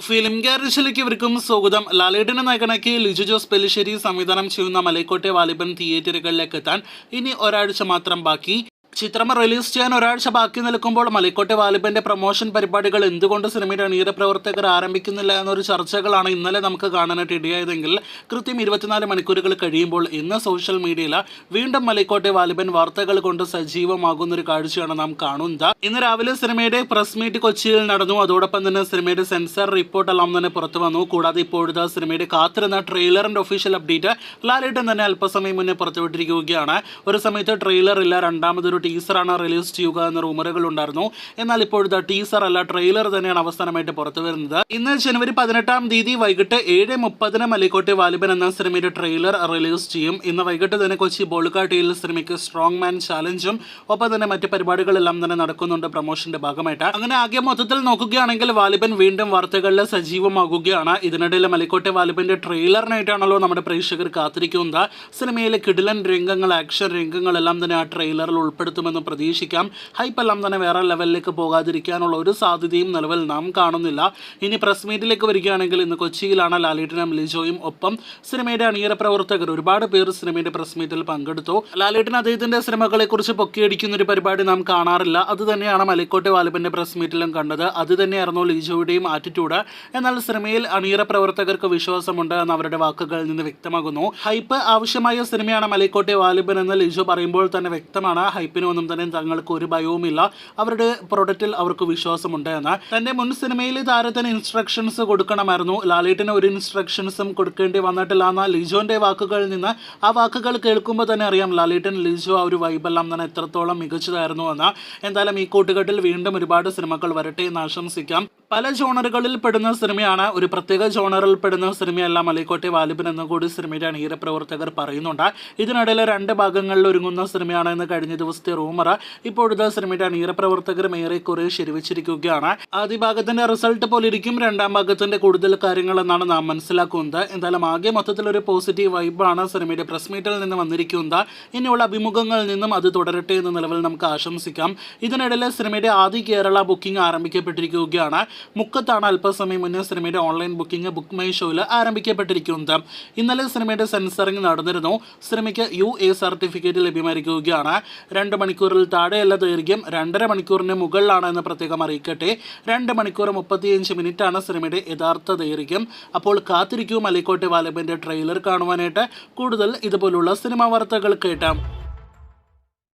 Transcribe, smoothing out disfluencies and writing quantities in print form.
Film ഗാരേജിലേക്ക് ഇവർക്കും സ്വാഗതം. ലാലേട്ടനെ നായകനാക്കി ലിജു ജോസ് പെല്ലിശ്ശേരി സംവിധാനം ചെയ്യുന്ന മലൈക്കോട്ടെ വാലിബൻ തിയേറ്ററുകളിലേക്ക് എത്താൻ ഇനി ഒരാഴ്ച മാത്രം ബാക്കി. ചിത്രം റിലീസ് ചെയ്യാൻ ഒരാഴ്ച ബാക്കി നിൽക്കുമ്പോൾ മലൈക്കോട്ടെ വാലിബന്റെ പ്രൊമോഷൻ പരിപാടികൾ എന്തുകൊണ്ട് സിനിമയുടെ അണിയറ പ്രവർത്തകർ ആരംഭിക്കുന്നില്ല എന്നൊരു ചർച്ചകളാണ് ഇന്നലെ നമുക്ക് കാണാനായിട്ട് ഇടയായതെങ്കിൽ കൃത്യം 24 മണിക്കൂറുകൾ കഴിയുമ്പോൾ ഇന്ന് സോഷ്യൽ മീഡിയയിൽ വീണ്ടും മലൈക്കോട്ടെ വാലിബൻ വാർത്തകൾ കൊണ്ട് സജീവമാകുന്ന ഒരു കാഴ്ചയാണ് നാം കാണുന്നത്. ഇന്ന് രാവിലെ സിനിമയുടെ പ്രസ് മീറ്റ് കൊച്ചിയിൽ നടന്നു. അതോടൊപ്പം തന്നെ സിനിമയുടെ സെൻസർ റിപ്പോർട്ട് എല്ലാം തന്നെ പുറത്തു വന്നു. കൂടാതെ ഇപ്പോഴത്തെ സിനിമയുടെ കാത്തിരുന്ന ട്രെയിലറിന്റെ ഒഫീഷ്യൽ അപ്ഡേറ്റ് ലാലേട്ടൻ തന്നെ അല്പസമയം മുന്നേ പുറത്തുവിട്ടിരിക്കുകയാണ്. ഒരു സമയത്ത് ട്രെയിലർ ഇല്ല, രണ്ടാമതൊരു ടീസറാണ് റിലീസ് ചെയ്യുക എന്ന റൂമറുകൾ ഉണ്ടായിരുന്നു. എന്നാൽ ഇപ്പോഴത്തെ ടീസർ അല്ല, ട്രെയിലർ തന്നെയാണ് അവസാനമായിട്ട് പുറത്തു വരുന്നത്. ഇന്ന് ജനുവരി 18 തീയതി വൈകിട്ട് 7:30 മലൈക്കോട്ടെ വാലിബൻ എന്ന സിനിമയുടെ ട്രെയിലർ റിലീസ് ചെയ്യും. ഇന്ന് വൈകിട്ട് തന്നെ കൊച്ചി ബോളുക്കാട്ടിയിൽ സിനിമയ്ക്ക് സ്ട്രോങ് മാൻ ചാലഞ്ചും ഒപ്പം തന്നെ മറ്റ് പരിപാടികളെല്ലാം തന്നെ നടക്കുന്നുണ്ട് പ്രൊമോഷന്റെ ഭാഗമായിട്ട്. അങ്ങനെ ആകെ മൊത്തത്തിൽ നോക്കുകയാണെങ്കിൽ വാലിബൻ വീണ്ടും വാർത്തകളിൽ സജീവമാകുകയാണ്. ഇതിനിടയിൽ മലൈക്കോട്ടെ വാലിബന്റെ ട്രെയിലറിനായിട്ടാണല്ലോ നമ്മുടെ പ്രേക്ഷകർ കാത്തിരിക്കുന്നത്. സിനിമയിലെ കിടിലൻ രംഗങ്ങൾ, ആക്ഷൻ രംഗങ്ങളെല്ലാം തന്നെ ആ ട്രെയിലറിൽ ഉൾപ്പെടുത്തുമെന്ന് പ്രതീക്ഷിക്കാം. ഹൈപ്പെല്ലാം തന്നെ വേറെ ലെവലിലേക്ക് പോകാതിരിക്കാനുള്ള ഒരു സാധ്യതയും നിലവിൽ നാം കാണുന്നില്ല. ഇനി പ്രസ് മീറ്റിലേക്ക് വരികയാണെങ്കിൽ ഇന്ന് കൊച്ചിയിലാണ് ലാലേട്ടനും ലിജോയും ഒപ്പം സിനിമയുടെ അണിയറ പ്രവർത്തകർ ഒരുപാട് പേർ സിനിമയുടെ പ്രസ് മീറ്റിൽ പങ്കെടുത്തു. ലാലേട്ടൻ അദ്ദേഹത്തിന്റെ സിനിമകളെ കുറിച്ച് പൊക്കിയടിക്കുന്ന ഒരു പരിപാടി നാം കാണാറില്ല. അത് തന്നെയാണ് മലൈക്കോട്ടെ വാലിബന്റെ പ്രസ് മീറ്റിലും കണ്ടത്. അത് തന്നെയായിരുന്നു ലിജോയുടെയും ആറ്റിറ്റ്യൂഡ്. എന്നാൽ സിനിമയിൽ അണിയറ പ്രവർത്തകർക്ക് വിശ്വാസമുണ്ട് എന്ന് അവരുടെ വാക്കുകളിൽ നിന്ന് വ്യക്തമാകുന്നു. ഹൈപ്പ് ആവശ്യമായ സിനിമയാണ് മലൈക്കോട്ടെ വാലിബൻ എന്ന് ലിജോ പറയുമ്പോൾ തന്നെ വ്യക്തമാണ് ഹൈപ്പിനൊന്നും തന്നെ തങ്ങൾക്ക് ഒരു ഭയവുമില്ല, അവരുടെ പ്രൊഡക്റ്റിൽ അവർക്ക് വിശ്വാസമുണ്ട് എന്ന്. തന്റെ മുൻ സിനിമയിൽ താരത്തിന് ഇൻസ്ട്രക്ഷൻസ് കൊടുക്കണമായിരുന്നു, ലാലേട്ടിന് ഒരു ഇൻസ്ട്രക്ഷൻസും കൊടുക്കേണ്ടി വന്നിട്ടില്ല എന്ന ലിജോന്റെ വാക്കുകളിൽ നിന്ന് ആ വാക്കുകൾ കേൾക്കുമ്പോൾ തന്നെ അറിയാം ലാലേട്ടൻ ലിജോ ആ ഒരു വൈബെല്ലാം തന്നെ എത്രത്തോളം മികച്ചതായിരുന്നു എന്ന്. എന്തായാലും ഈ കൂട്ടുകെട്ടിൽ വീണ്ടും ഒരുപാട് സിനിമകൾ വരട്ടെ എന്ന് ആശംസിക്കാം. പല ജോണറുകളിൽ പെടുന്ന സിനിമയാണ്, ഒരു പ്രത്യേക ജോണറിൽ പെടുന്ന സിനിമയല്ല മലൈക്കോട്ടെ വാലിബൻ എന്ന് കൂടി സിനിമയുടെ അണിയറ പ്രവർത്തകർ പറയുന്നുണ്ട്. ഇതിനിടയിൽ 2 ഭാഗങ്ങളിൽ ഒരുങ്ങുന്ന സിനിമയാണ് എന്ന് കഴിഞ്ഞ ദിവസത്തെ റൂമർ ഇപ്പോഴത്തെ സിനിമയുടെ അണിയറ പ്രവർത്തകരും ഏറെക്കുറെ ശരിവച്ചിരിക്കുകയാണ്. ആദ്യ ഭാഗത്തിന്റെ റിസൾട്ട് പോലെ ഇരിക്കും രണ്ടാം ഭാഗത്തിന്റെ കൂടുതൽ കാര്യങ്ങൾ എന്നാണ് നാം മനസ്സിലാക്കുന്നത്. എന്തായാലും ആകെ മൊത്തത്തിൽ ഒരു പോസിറ്റീവ് വൈബാണ് സിനിമയുടെ പ്രസ് മീറ്റിൽ നിന്ന് വന്നിരിക്കുന്നത്. ഇനിയുള്ള അഭിമുഖങ്ങളിൽ നിന്നും അത് തുടരട്ടെ എന്ന നിലവിൽ നമുക്ക് ആശംസിക്കാം. ഇതിനിടയിൽ സിനിമയുടെ ആദ്യ കേരള ബുക്കിംഗ് ആരംഭിക്കപ്പെട്ടിരിക്കുകയാണ്. മുക്കത്താണ് അല്പസമയം മുന്നേ സിനിമയുടെ ഓൺലൈൻ ബുക്കിംഗ് ബുക്ക് മൈ ഷോയിൽ ആരംഭിക്കപ്പെട്ടിരിക്കുന്നത്. ഇന്നലെ സിനിമയുടെ സെൻസറിംഗ് നടന്നിരുന്നു. സിനിമയ്ക്ക് UA സർട്ടിഫിക്കറ്റ് ലഭ്യമായിരിക്കുകയാണ്. 2 മണിക്കൂറിൽ താഴെയല്ല ദൈർഘ്യം, 2.5 മണിക്കൂറിന് മുകളിലാണ് എന്ന് പ്രത്യേകം അറിയിക്കട്ടെ. 2 മണിക്കൂർ 35 മിനിറ്റാണ് സിനിമയുടെ യഥാർത്ഥ ദൈർഘ്യം. അപ്പോൾ കാത്തിരിക്കൂ മലൈക്കോട്ടെ വാലിബന്റെ ട്രെയിലർ കാണുവാനായിട്ട്. കൂടുതൽ ഇതുപോലുള്ള സിനിമാ വാർത്തകൾ കേട്ടാം.